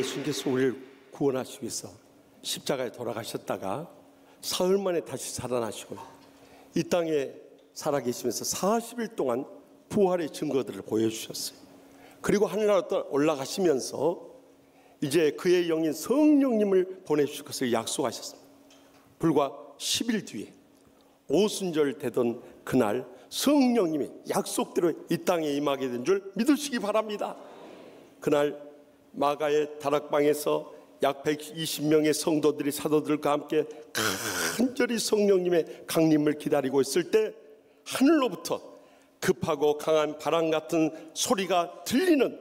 예수님께서 우리를 구원하시기 위해서 십자가에 돌아가셨다가 사흘 만에 다시 살아나시고 이 땅에 살아계시면서 40일 동안 부활의 증거들을 보여주셨어요. 그리고 하늘나라로 올라가시면서 이제 그의 영인 성령님을 보내주실 것을 약속하셨습니다. 불과 10일 뒤에 오순절 되던 그날 성령님이 약속대로 이 땅에 임하게 된 줄 믿으시기 바랍니다. 그날 마가의 다락방에서 약 120명의 성도들이 사도들과 함께 간절히 성령님의 강림을 기다리고 있을 때 하늘로부터 급하고 강한 바람 같은 소리가 들리는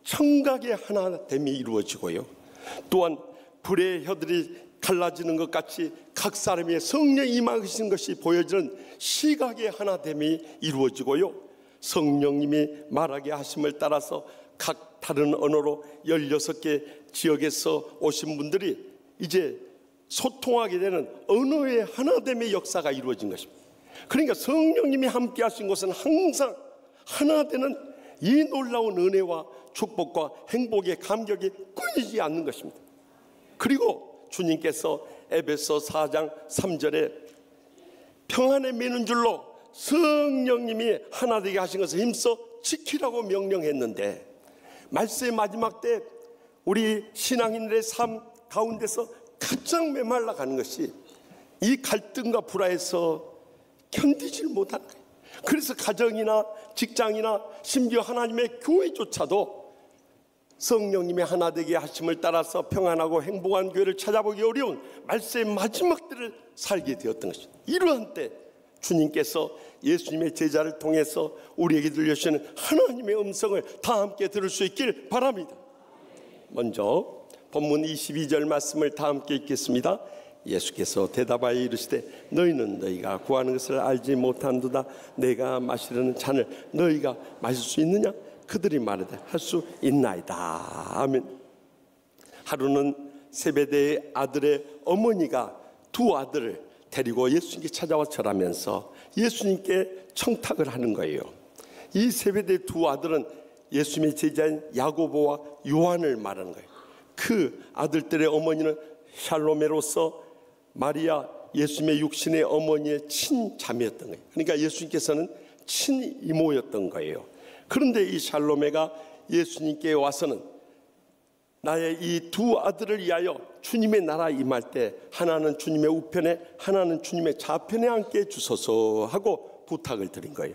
청각의 하나됨이 이루어지고요, 또한 불의 혀들이 갈라지는 것 같이 각 사람의 성령이 임하시는 것이 보여지는 시각의 하나됨이 이루어지고요, 성령님이 말하게 하심을 따라서 각 다른 언어로 16개 지역에서 오신 분들이 이제 소통하게 되는 언어의 하나됨의 역사가 이루어진 것입니다. 그러니까 성령님이 함께 하신 것은 항상 하나 되는 이 놀라운 은혜와 축복과 행복의 감격이 끊이지 않는 것입니다. 그리고 주님께서 에베소 4장 3절에 평안에 미는 줄로 성령님이 하나 되게 하신 것을 힘써 지키라고 명령했는데, 말세의 마지막 때 우리 신앙인들의 삶 가운데서 가장 메말라 가는 것이 이 갈등과 불화에서 견디질 못하는 거예요. 그래서 가정이나 직장이나 심지어 하나님의 교회조차도 성령님의 하나 되게 하심을 따라서 평안하고 행복한 교회를 찾아보기 어려운 말세의 마지막 때를 살게 되었던 것입니다. 이러한 때 주님께서 예수님의 제자를 통해서 우리에게 들려주시는 하나님의 음성을 다 함께 들을 수 있길 바랍니다. 먼저 본문 22절 말씀을 다 함께 읽겠습니다. 예수께서 대답하여 이르시되 너희는 너희가 구하는 것을 알지 못한도다. 내가 마시려는 잔을 너희가 마실 수 있느냐? 그들이 말하되 할 수 있나이다. 아멘. 하루는 세베대의 아들의 어머니가 두 아들을 데리고 예수님께 찾아와 절하면서 예수님께 청탁을 하는 거예요. 이 세베대의 두 아들은 예수님의 제자인 야고보와 요한을 말하는 거예요. 그 아들들의 어머니는 샬로메로서 마리아 예수님의 육신의 어머니의 친자매였던 거예요. 그러니까 예수님께서는 친이모였던 거예요. 그런데 이 샬로메가 예수님께 와서는 나의 이 두 아들을 위하여 주님의 나라 임할 때 하나는 주님의 우편에 하나는 주님의 좌편에 앉게 주소서 하고 부탁을 드린 거예요.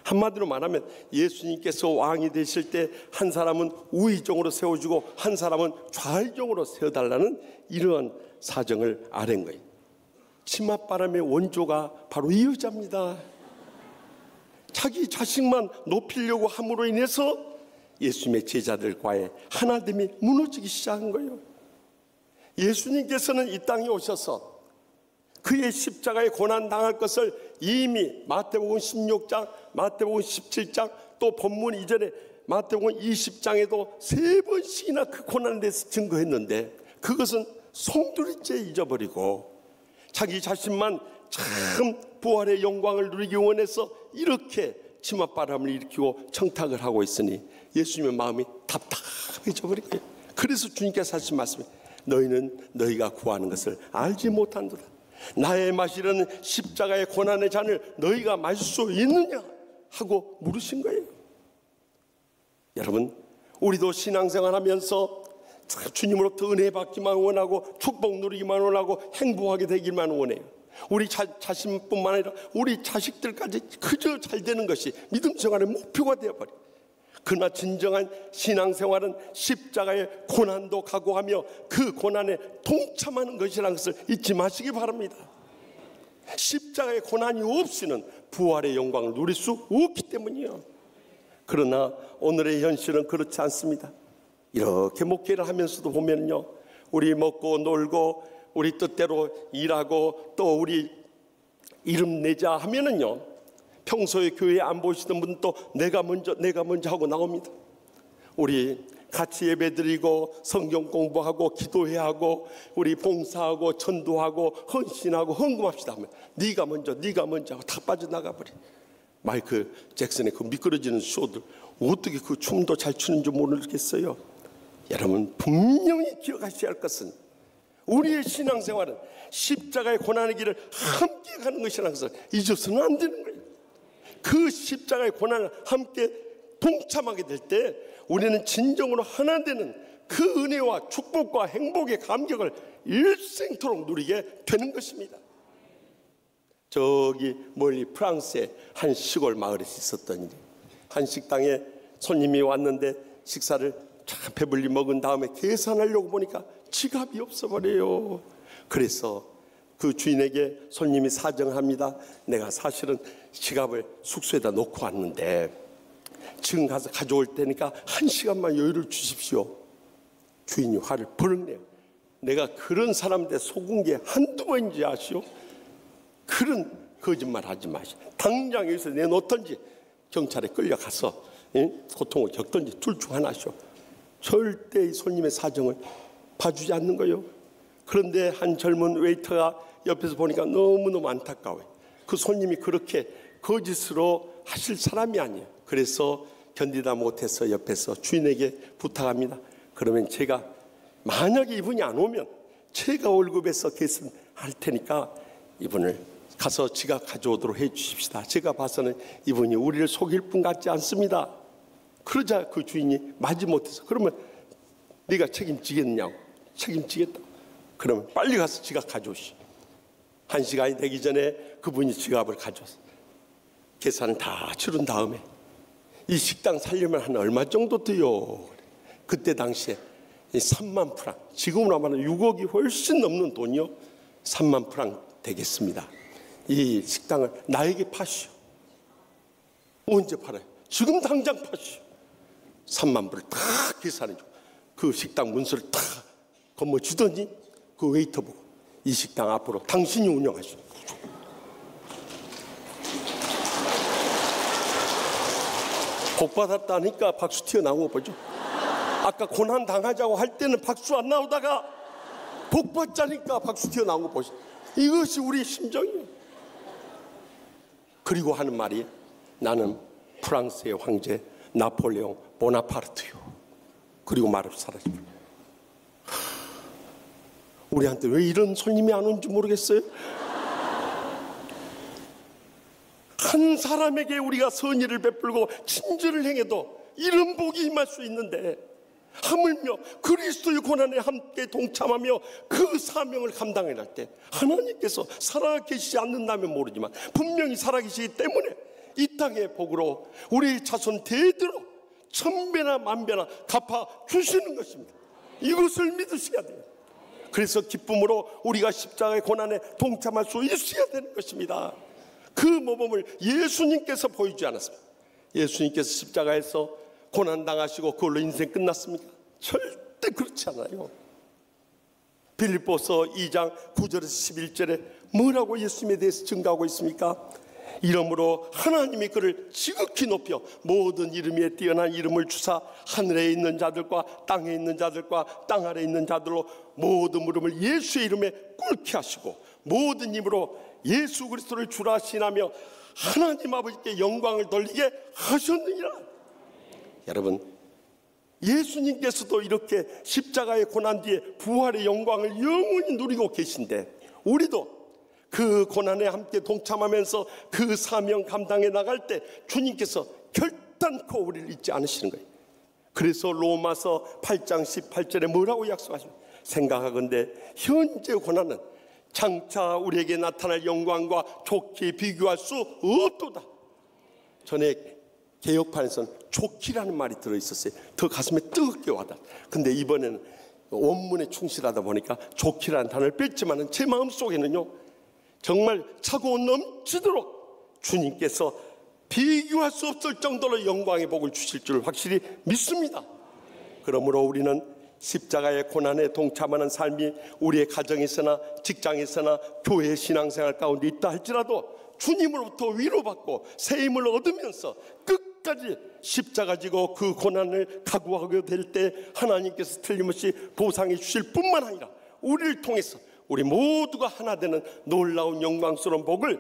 한마디로 말하면 예수님께서 왕이 되실 때 한 사람은 우의정으로 세워주고 한 사람은 좌의정으로 세워달라는 이러한 사정을 아랜 거예요. 치맛바람의 원조가 바로 이 여자입니다. 자기 자식만 높이려고 함으로 인해서 예수님의 제자들과의 하나됨이 무너지기 시작한 거예요. 예수님께서는 이 땅에 오셔서 그의 십자가에 고난당할 것을 이미 마태복음 16장, 마태복음 17장, 또 본문 이전에 마태복음 20장에도 3번씩이나 그 고난에 대해서 증거했는데 그것은 송두리째 잊어버리고 자기 자신만 참 부활의 영광을 누리기 원해서 이렇게 치맛바람을 일으키고 청탁을 하고 있으니 예수님의 마음이 답답해져 버린 거예요. 그래서 주님께서 하신 말씀이 너희는 너희가 구하는 것을 알지 못한도다. 나의 마시려는 십자가의 고난의 잔을 너희가 마실 수 있느냐 하고 물으신 거예요. 여러분, 우리도 신앙생활하면서 주님으로부터 은혜 받기만 원하고 축복 누리기만 원하고 행복하게 되기만 원해요. 우리 자신뿐만 아니라 우리 자식들까지 그저 잘 되는 것이 믿음 생활의 목표가 되어버려요. 그러나 진정한 신앙생활은 십자가의 고난도 각오하며 그 고난에 동참하는 것이라는 것을 잊지 마시기 바랍니다. 십자가의 고난이 없이는 부활의 영광을 누릴 수 없기 때문이에요. 그러나 오늘의 현실은 그렇지 않습니다. 이렇게 목회를 하면서도 보면요, 우리 먹고 놀고 우리 뜻대로 일하고 또 우리 이름 내자 하면은요, 평소에 교회 안 보시던 분은 또 내가 먼저 하고 나옵니다. 우리 같이 예배드리고 성경 공부하고 기도해야 하고 우리 봉사하고 전도하고 헌신하고 헌금합시다 하면 네가 먼저 하고 다 빠져나가 버려. 마이클 잭슨의 그 미끄러지는 쇼들 어떻게 그 춤도 잘 추는 줄 모르겠어요. 여러분 분명히 기억하셔야 할 것은 우리의 신앙생활은 십자가의 고난의 길을 함께 가는 것이라는 것을 잊어서는 안 되는 거예요. 그 십자가의 고난을 함께 동참하게 될 때 우리는 진정으로 하나 되는 그 은혜와 축복과 행복의 감격을 일생토록 누리게 되는 것입니다. 저기 멀리 프랑스의 한 시골 마을에 있었던 일이, 한 식당에 손님이 왔는데 식사를 참 배불리 먹은 다음에 계산하려고 보니까 지갑이 없어버려요. 그래서 그 주인에게 손님이 사정합니다. 내가 사실은 지갑을 숙소에다 놓고 왔는데 지금 가서 가져올 테니까 1시간만 여유를 주십시오. 주인이 화를 버럭 내요. 내가 그런 사람한테 속은 게 한두 번인지 아시오? 그런 거짓말 하지 마시오. 당장 여기서 내놓던지 경찰에 끌려가서 고통을 겪던지 둘 중 하나시오. 절대 이 손님의 사정을 봐주지 않는 거예요. 그런데 한 젊은 웨이터가 옆에서 보니까 너무너무 안타까워요. 그 손님이 그렇게 거짓으로 하실 사람이 아니에요. 그래서 견디다 못해서 옆에서 주인에게 부탁합니다. 그러면 제가 만약에 이분이 안 오면 제가 월급에서 계산할 테니까 이분을 가서 지갑 가져오도록 해 주십시다. 제가 봐서는 이분이 우리를 속일 분 같지 않습니다. 그러자 그 주인이 마지못해서 그러면 네가 책임지겠냐고. 책임지겠다. 그러면 빨리 가서 지갑 가져오시. 1시간이 되기 전에 그분이 지갑을 가져와서 계산을 다 치른 다음에 이 식당 살려면 한 얼마 정도 돼요? 그때 당시에 3만 프랑, 지금으로 하면 6억이 훨씬 넘는 돈이요. 3만 프랑 되겠습니다. 이 식당을 나에게 파시오. 언제 팔아요? 지금 당장 파시오. 3만 불을 다 계산해주고 그 식당 문서를 다 건너주더니 그 웨이터 보고 이 식당 앞으로 당신이 운영하시오. 복 받았다니까 박수 튀어나온 거 보죠. 아까 고난 당하자고 할 때는 박수 안 나오다가 복 받자니까 박수 튀어나온 거 보시죠. 이것이 우리의 심정이에요. 그리고 하는 말이 나는 프랑스의 황제 나폴레옹 보나파르트요. 그리고 말을 사라집니다. 우리한테 왜 이런 손님이 안 온지 모르겠어요. 한 사람에게 우리가 선의를 베풀고 친절을 행해도 이런 복이 임할 수 있는데 하물며 그리스도의 고난에 함께 동참하며 그 사명을 감당해야 할 때 하나님께서 살아계시지 않는다면 모르지만 분명히 살아계시기 때문에 이 땅의 복으로 우리 자손 대대로 천배나 만배나 갚아 주시는 것입니다. 이것을 믿으셔야 돼요. 그래서 기쁨으로 우리가 십자가의 고난에 동참할 수 있어야 되는 것입니다. 그 모범을 예수님께서 보이지 않았습니다. 예수님께서 십자가에서 고난당하시고 그걸로 인생 끝났습니까? 절대 그렇지 않아요. 빌립보서 2장 9절에서 11절에 뭐라고 예수님에 대해서 증거하고 있습니까? 이러므로 하나님이 그를 지극히 높여 모든 이름 위에 뛰어난 이름을 주사 하늘에 있는 자들과 땅에 있는 자들과 땅 아래에 있는 자들로 모든 무릎을 예수의 이름에 꿇게 하시고 모든 입으로 예수 그리스도를 주라 신하며 하나님 아버지께 영광을 돌리게 하셨느니라. 여러분, 예수님께서도 이렇게 십자가의 고난 뒤에 부활의 영광을 영원히 누리고 계신데 우리도 그 고난에 함께 동참하면서 그 사명 감당해 나갈 때 주님께서 결단코 우리를 잊지 않으시는 거예요. 그래서 로마서 8장 18절에 뭐라고 약속하십니까? 생각하건대 현재 고난은 장차 우리에게 나타날 영광과 좋게 비교할 수 없도다. 전에 개혁판에서는 좋기라는 말이 들어있었어요. 더 가슴에 뜨겁게 와닿아. 근데 이번에는 원문에 충실하다 보니까 좋기라는 단어를 뺐지만 제 마음속에는요 정말 차고 넘치도록 주님께서 비교할 수 없을 정도로 영광의 복을 주실 줄 확실히 믿습니다. 그러므로 우리는 십자가의 고난에 동참하는 삶이 우리의 가정에서나 직장에서나 교회 신앙생활 가운데 있다 할지라도 주님으로부터 위로받고 새 힘을 얻으면서 끝까지 십자가 지고 그 고난을 각오하게 될 때 하나님께서 틀림없이 보상해 주실 뿐만 아니라 우리를 통해서 우리 모두가 하나 되는 놀라운 영광스러운 복을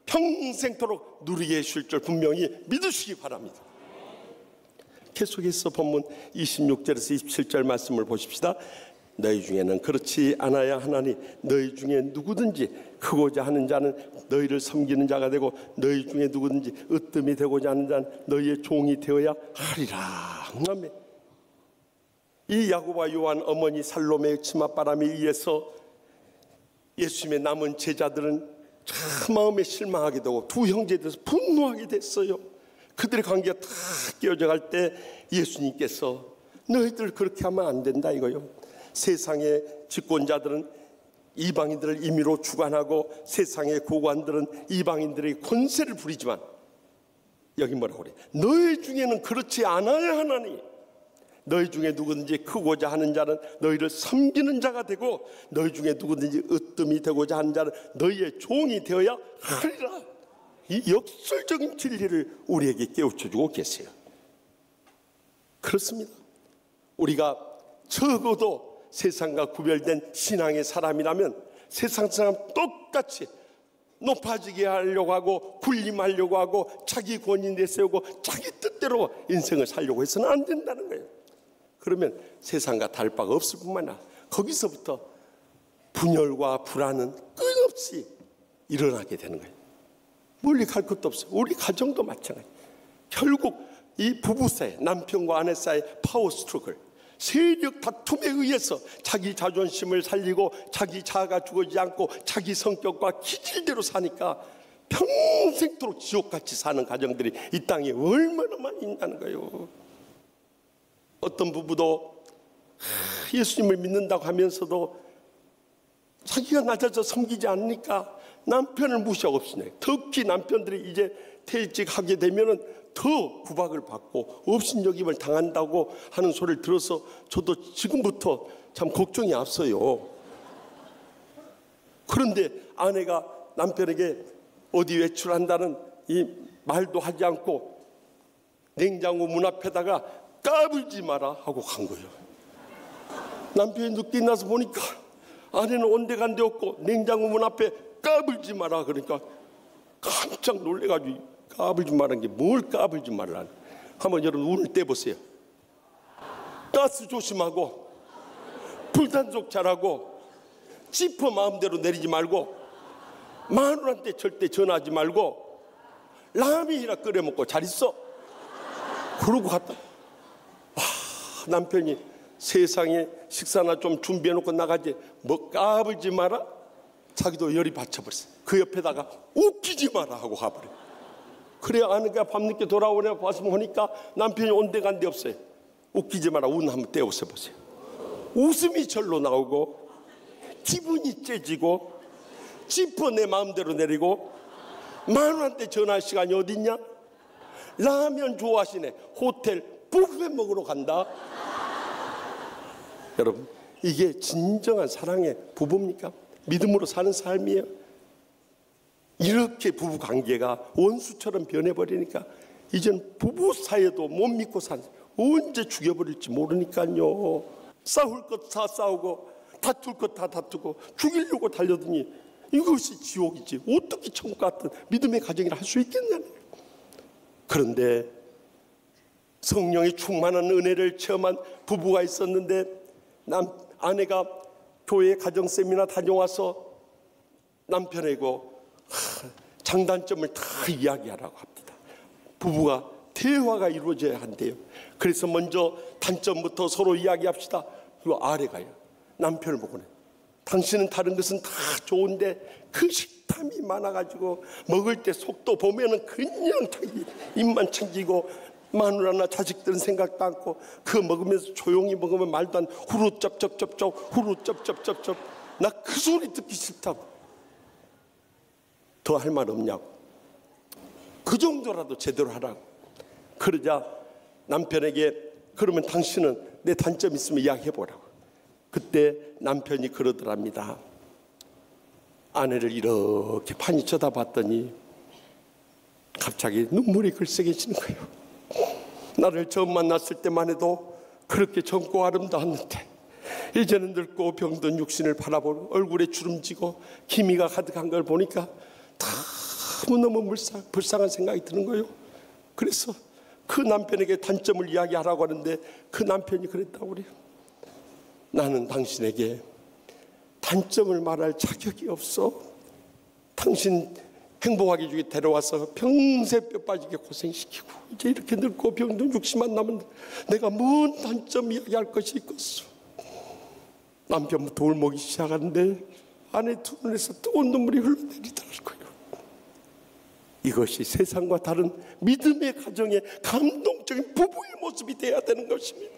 평생토록 누리게 해주실 줄 분명히 믿으시기 바랍니다. 계속해서 본문 26절에서 27절 말씀을 보십시다. 너희 중에는 그렇지 않아야 하나니 너희 중에 누구든지 크고자 하는 자는 너희를 섬기는 자가 되고 너희 중에 누구든지 으뜸이 되고자 하는 자는 너희의 종이 되어야 하리라. 아멘. 이 야고보와 요한 어머니 살로메의 치맛바람에 의해서 예수님의 남은 제자들은 참 마음에 실망하게 되고 두 형제에 대해서 분노하게 됐어요. 그들의 관계가 다 깨어져 갈 때 예수님께서 너희들 그렇게 하면 안 된다 이거요. 세상의 집권자들은 이방인들을 임의로 주관하고 세상의 고관들은 이방인들의 권세를 부리지만 여기 뭐라고 그래? 너희 중에는 그렇지 않아야 하나니 너희 중에 누구든지 크고자 하는 자는 너희를 섬기는 자가 되고 너희 중에 누구든지 으뜸이 되고자 하는 자는 너희의 종이 되어야 하리라. 이 역설적인 진리를 우리에게 깨우쳐주고 계세요. 그렇습니다. 우리가 적어도 세상과 구별된 신앙의 사람이라면 세상 사람 똑같이 높아지게 하려고 하고 군림하려고 하고 자기 권위 내세우고 자기 뜻대로 인생을 살려고 해서는 안 된다는 거예요. 그러면 세상과 다를 바가 없을 뿐만 아니라 거기서부터 분열과 불안은 끊임없이 일어나게 되는 거예요. 멀리 갈 것도 없어요. 우리 가정도 마찬가지. 결국 이 부부 사이, 남편과 아내 사이 파워 스트러글, 세력 다툼에 의해서 자기 자존심을 살리고 자기 자아가 죽어지지 않고 자기 성격과 기질대로 사니까 평생토록 지옥같이 사는 가정들이 이 땅에 얼마나 많이 있다는 거예요. 어떤 부부도 예수님을 믿는다고 하면서도 자기가 낮아져 섬기지 않으니까 남편을 무시하고 없으네. 특히 남편들이 이제 퇴직하게 되면은 더 구박을 받고 업신여김을 당한다고 하는 소리를 들어서 저도 지금부터 참 걱정이 앞서요. 그런데 아내가 남편에게 어디 외출한다는 이 말도 하지 않고 냉장고 문 앞에다가 까불지 마라 하고 간 거예요. 남편이 늦게 나서 보니까 아내는 온데간데 없고 냉장고 문 앞에 까불지 마라 그러니까 깜짝 놀래가지고 까불지 말라는 게 뭘 까불지 말라는. 한번 여러분 운을 떼보세요. 가스 조심하고 불단속 잘하고 지퍼 마음대로 내리지 말고 마누라한테 절대 전화하지 말고 라면이나 끓여 먹고 잘 있어. 그러고 갔다. 남편이 세상에 식사나 좀 준비해놓고 나가지 뭐 까불지 마라. 자기도 열이 받쳐버렸어. 그 옆에다가 웃기지 마라 하고 가버려. 그래 아내가 밤늦게 돌아오냐 봐서 보니까 남편이 온데간데 없어요. 웃기지 마라. 운 한번 떼어서 보세요. 웃음이 절로 나오고 기분이 째지고 지퍼 내 마음대로 내리고 마누라한테 전화할 시간이 어딨냐. 라면 좋아하시네. 호텔 뷔페 먹으러 간다. 여러분 이게 진정한 사랑의 부부입니까? 믿음으로 사는 삶이에요. 이렇게 부부 관계가 원수처럼 변해버리니까 이젠 부부 사이에도 못 믿고 사는, 언제 죽여버릴지 모르니까요. 싸울 것 다 싸우고 다툴 것 다 다투고 죽이려고 달려드니 이것이 지옥이지 어떻게 천국 같은 믿음의 가정이라 할 수 있겠냐는 거예요. 그런데 성령의 충만한 은혜를 체험한 부부가 있었는데 아내가 교회 가정 세미나 다녀와서 남편에게 장단점을 다 이야기하라고 합니다. 부부가 대화가 이루어져야 한대요. 그래서 먼저 단점부터 서로 이야기합시다. 그리고 아내가요 남편을 보고는 당신은 다른 것은 다 좋은데 그 식탐이 많아가지고 먹을 때 속도 보면은 그냥 자기 입만 챙기고 마누라나 자식들은 생각도 않고 그 먹으면서 조용히 먹으면 말도 안 후루쩝쩝쩝쩝 후루쩝쩝쩝쩝 나 그 소리 듣기 싫다고. 더 할 말 없냐고. 그 정도라도 제대로 하라고. 그러자 남편에게 그러면 당신은 내 단점 있으면 이야기해보라고. 그때 남편이 그러더랍니다. 아내를 이렇게 판히 쳐다봤더니 갑자기 눈물이 글썽여지는 거예요. 나를 처음 만났을 때만 해도 그렇게 젊고 아름다웠는데 이제는 늙고 병든 육신을 바라보고 얼굴에 주름지고 기미가 가득한 걸 보니까 너무너무 불쌍한 생각이 드는 거예요. 그래서 그 남편에게 단점을 이야기하라고 하는데 그 남편이 그랬다고 그래요. 나는 당신에게 단점을 말할 자격이 없어. 당신 행복하게 주게 데려와서 평생 뼈 빠지게 고생시키고 이제 이렇게 늙고 병든 60만 남은 내가 뭔 단점 이야기할 것이 있겠어. 남편부터 울먹이 시작하는데 아내 두 눈에서 뜨거운 눈물이 흘러내리더라고요. 이것이 세상과 다른 믿음의 가정의 감동적인 부부의 모습이 되어야 되는 것입니다.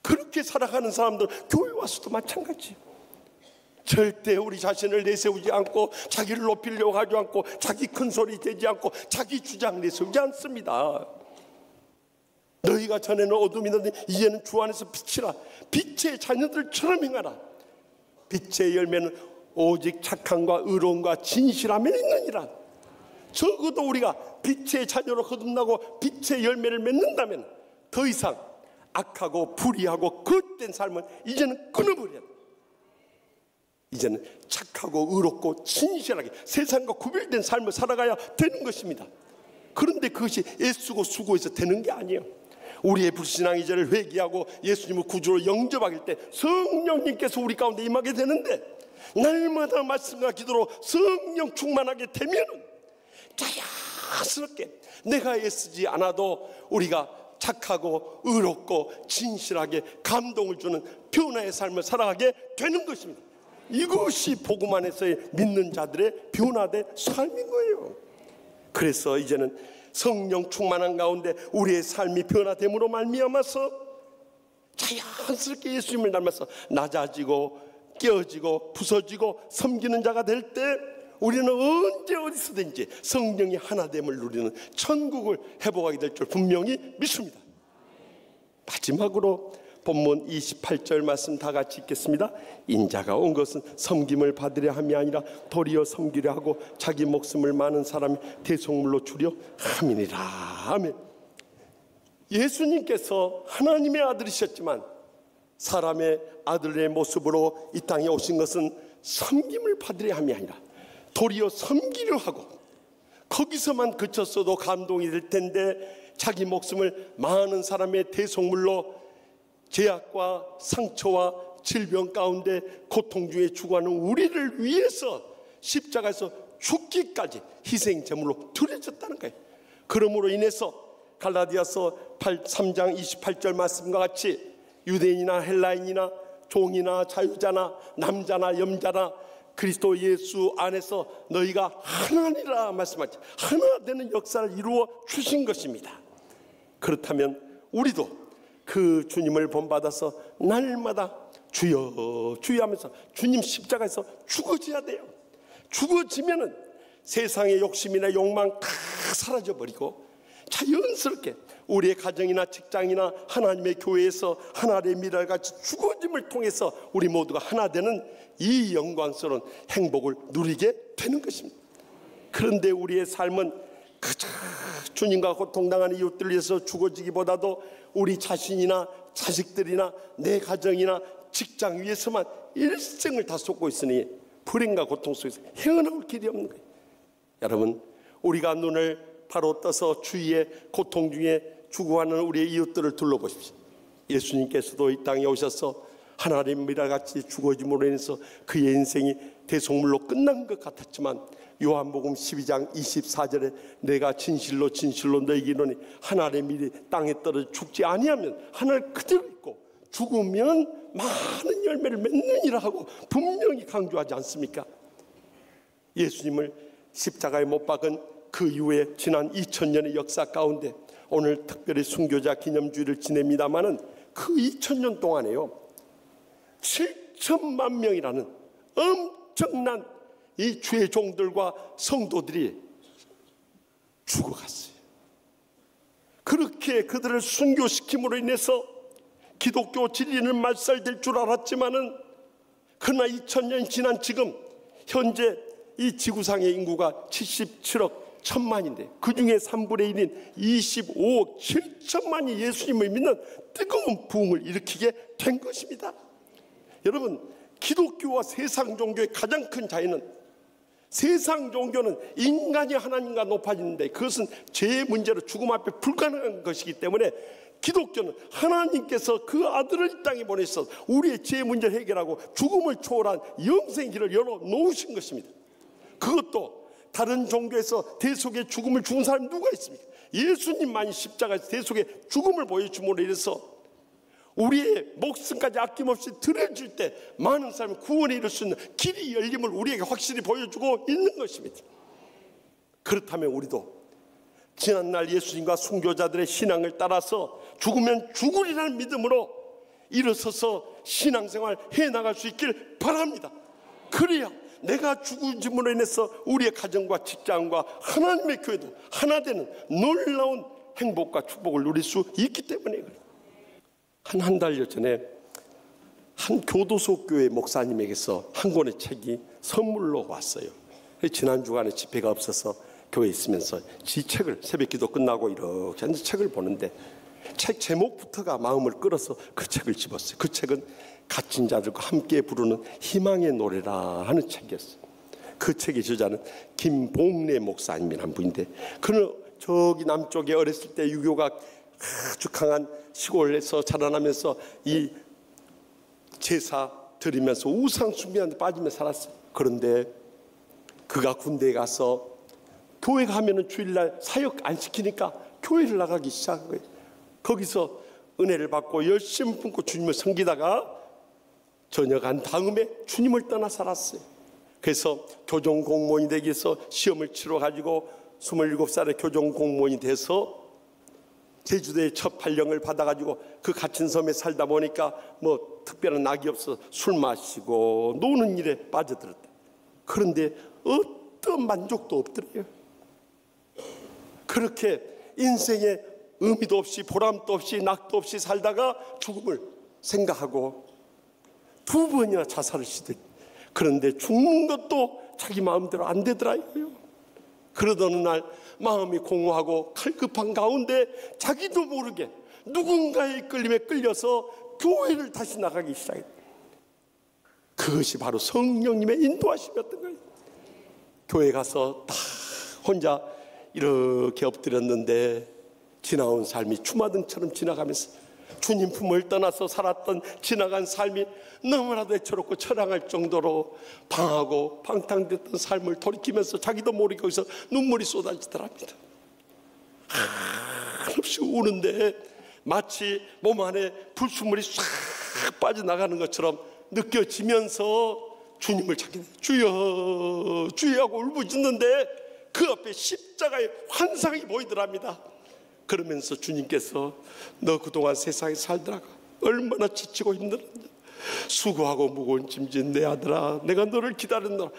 그렇게 살아가는 사람들 교회 와서도 마찬가지예요. 절대 우리 자신을 내세우지 않고 자기를 높이려고 하지 않고 자기 큰 소리 되지 않고 자기 주장 내세우지 않습니다. 너희가 전에는 어둠이던데 이제는 주 안에서 빛이라. 빛의 자녀들처럼 행하라. 빛의 열매는 오직 착함과 의로움과 진실함에 있느니라. 적어도 우리가 빛의 자녀로 거듭나고 빛의 열매를 맺는다면 더 이상 악하고 불의하고 거짓된 삶은 이제는 끊어버려야 돼. 이제는 착하고 의롭고 진실하게 세상과 구별된 삶을 살아가야 되는 것입니다. 그런데 그것이 애쓰고 수고해서 되는 게 아니에요. 우리의 불신앙 이제를 회개하고 예수님을 구주로 영접할 때 성령님께서 우리 가운데 임하게 되는데, 날마다 말씀과 기도로 성령 충만하게 되면 자연스럽게 내가 애쓰지 않아도 우리가 착하고 의롭고 진실하게 감동을 주는 변화의 삶을 살아가게 되는 것입니다. 이것이 복음 안에서의 믿는 자들의 변화된 삶인 거예요. 그래서 이제는 성령 충만한 가운데 우리의 삶이 변화됨으로 말미암아서 자연스럽게 예수님을 닮아서 낮아지고 깨어지고 부서지고 섬기는 자가 될 때 우리는 언제 어디서든지 성령이 하나됨을 누리는 천국을 회복하게 될 줄 분명히 믿습니다. 마지막으로 본문 28절 말씀 다 같이 읽겠습니다. 인자가 온 것은 섬김을 받으려 함이 아니라 도리어 섬기려 하고 자기 목숨을 많은 사람이 대속물로 주려 함이니라. 아멘. 예수님께서 하나님의 아들이셨지만 사람의 아들의 모습으로 이 땅에 오신 것은 섬김을 받으려 함이 아니라 도리어 섬기려 하고, 거기서만 그쳤어도 감동이 될 텐데 자기 목숨을 많은 사람의 대속물로 죄악과 상처와 질병 가운데 고통 중에 죽어가는 우리를 위해서 십자가에서 죽기까지 희생 제물로 드려졌다는 거예요. 그러므로 인해서 갈라디아서 3장 28절 말씀과 같이 유대인이나 헬라인이나 종이나 자유자나 남자나 여자나 그리스도 예수 안에서 너희가 하나니라 말씀하지, 하나 되는 역사를 이루어 주신 것입니다. 그렇다면 우리도 그 주님을 본받아서 날마다 주여 주여 하면서 주님 십자가에서 죽어져야 돼요. 죽어지면은 세상의 욕심이나 욕망 다 사라져버리고 자연스럽게 우리의 가정이나 직장이나 하나님의 교회에서 하나님의 미랄 같이 죽어짐을 통해서 우리 모두가 하나 되는 이 영광스러운 행복을 누리게 되는 것입니다. 그런데 우리의 삶은 그저 주님과 고통당하는 이웃들을 위해서 죽어지기보다도 우리 자신이나 자식들이나 내 가정이나 직장 위해서만 일생을 다 쏟고 있으니 불행과 고통 속에서 헤어나올 길이 없는 거예요. 여러분, 우리가 눈을 바로 떠서 주위의 고통 중에 죽어가는 우리의 이웃들을 둘러보십시오. 예수님께서도 이 땅에 오셔서 하나님이라 같이 죽어짐으로 인해서 그의 인생이 대속물로 끝난 것 같았지만 요한복음 12장 24절에 내가 진실로 진실로 너희에게 이르노니 하나님의 일이 땅에 떨어져 죽지 아니하면 하늘 그대로 있고 죽으면 많은 열매를 맺느니라 하고 분명히 강조하지 않습니까? 예수님을 십자가에 못 박은 그 이후에 지난 2000년의 역사 가운데 오늘 특별히 순교자 기념주일을 지냅니다마는 그 2000년 동안에요 7천만 명이라는 엄청난 이 주의 종들과 성도들이 죽어갔어요. 그렇게 그들을 순교시킴으로 인해서 기독교 진리는 말살될 줄 알았지만은 그러나 2000년이 지난 지금 현재 이 지구상의 인구가 77억 1000만인데 그 중에 3분의 1인 25억 7천만이 예수님을 믿는 뜨거운 부흥을 일으키게 된 것입니다. 여러분, 기독교와 세상 종교의 가장 큰 차이는 세상 종교는 인간이 하나님과 높아지는데 그것은 죄의 문제로 죽음 앞에 불가능한 것이기 때문에 기독교는 하나님께서 그 아들을 이 땅에 보내셔서 우리의 죄의 문제를 해결하고 죽음을 초월한 영생의 길을 열어놓으신 것입니다. 그것도 다른 종교에서 대속의 죽음을 죽은 사람이 누가 있습니까? 예수님만이 십자가에서 대속의 죽음을 보여줌으로 인해서 우리의 목숨까지 아낌없이 드려줄 때 많은 사람이 구원에 이룰 수 있는 길이 열림을 우리에게 확실히 보여주고 있는 것입니다. 그렇다면 우리도 지난날 예수님과 순교자들의 신앙을 따라서 죽으면 죽으리라는 믿음으로 일어서서 신앙생활 해나갈 수 있길 바랍니다. 그래야 내가 죽음으로 인해서 우리의 가정과 직장과 하나님의 교회도 하나 되는 놀라운 행복과 축복을 누릴 수 있기 때문에 그래요. 한 달여 전에 한 교도소 교회 목사님에게서 한 권의 책이 선물로 왔어요. 지난 주간에 집회가 없어서 교회에 있으면서 지 책을 새벽기도 끝나고 이렇게 앉아서 책을 보는데 책 제목부터가 마음을 끌어서 그 책을 집었어요. 그 책은 갇힌 자들과 함께 부르는 희망의 노래라 하는 책이었어요. 그 책의 저자는 김봉래 목사님이라는 분인데 그는 저기 남쪽에 어렸을 때 유교가 아주 강한 시골에서 자라나면서 이 제사 드리면서 우상 숭배한테 빠지며 살았어요. 그런데 그가 군대에 가서 교회 가면은 주일날 사역 안 시키니까 교회를 나가기 시작한 거예요. 거기서 은혜를 받고 열심히 품고 주님을 섬기다가 전역한 다음에 주님을 떠나 살았어요. 그래서 교종 공무원이 되기 위해서 시험을 치러 가지고 27살에 교종 공무원이 돼서 제주도에 첫 발령을 받아가지고 그 갇힌 섬에 살다 보니까 뭐 특별한 낙이 없어서 술 마시고 노는 일에 빠져들었다. 그런데 어떤 만족도 없더래요. 그렇게 인생에 의미도 없이 보람도 없이 낙도 없이 살다가 죽음을 생각하고 2번이나 자살을 시도했다. 그런데 죽는 것도 자기 마음대로 안 되더라 이거요. 그러던 어느 날 마음이 공허하고 칼급한 가운데 자기도 모르게 누군가의 끌림에 끌려서 교회를 다시 나가기 시작했다. 그것이 바로 성령님의 인도하심이었던 거예요. 교회 가서 다 혼자 이렇게 엎드렸는데 지나온 삶이 추마등처럼 지나가면서 주님 품을 떠나서 살았던 지나간 삶이 너무나도 애처롭고 처량할 정도로 방하고 방탕됐던 삶을 돌이키면서 자기도 모르게 거기서 눈물이 쏟아지더랍니다. 한없이 우는데 마치 몸 안에 불순물이 싹 빠져나가는 것처럼 느껴지면서 주님을 찾게 돼요. 주여 주여 하고 울부짖는데 그 앞에 십자가의 환상이 보이더랍니다. 그러면서 주님께서 너 그동안 세상에 살더라가 얼마나 지치고 힘들었냐. 수고하고 무거운 짐진 내 아들아 내가 너를 기다렸노라.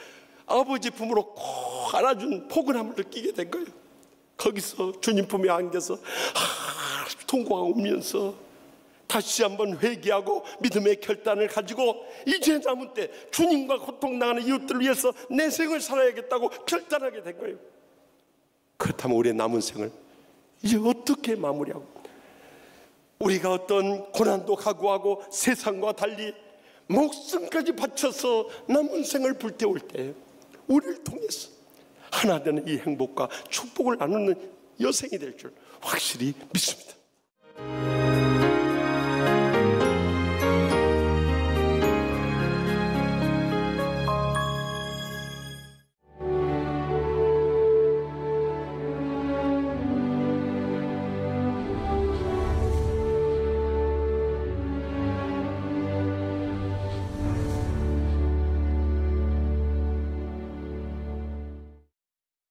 아버지 품으로 꼭 안아준 포근함을 느끼게 된 거예요. 거기서 주님 품에 안겨서 통곡하고 울면서 다시 한번 회개하고 믿음의 결단을 가지고 이제 남은 때 주님과 고통당하는 이웃들을 위해서 내 생을 살아야겠다고 결단하게 된 거예요. 그렇다면 우리의 남은 생을 이제 어떻게 마무리하고 우리가 어떤 고난도 각오하고 세상과 달리 목숨까지 바쳐서 남은 생을 불태울 때 우리를 통해서 하나 되는 이 행복과 축복을 나누는 여생이 될 줄 확실히 믿습니다.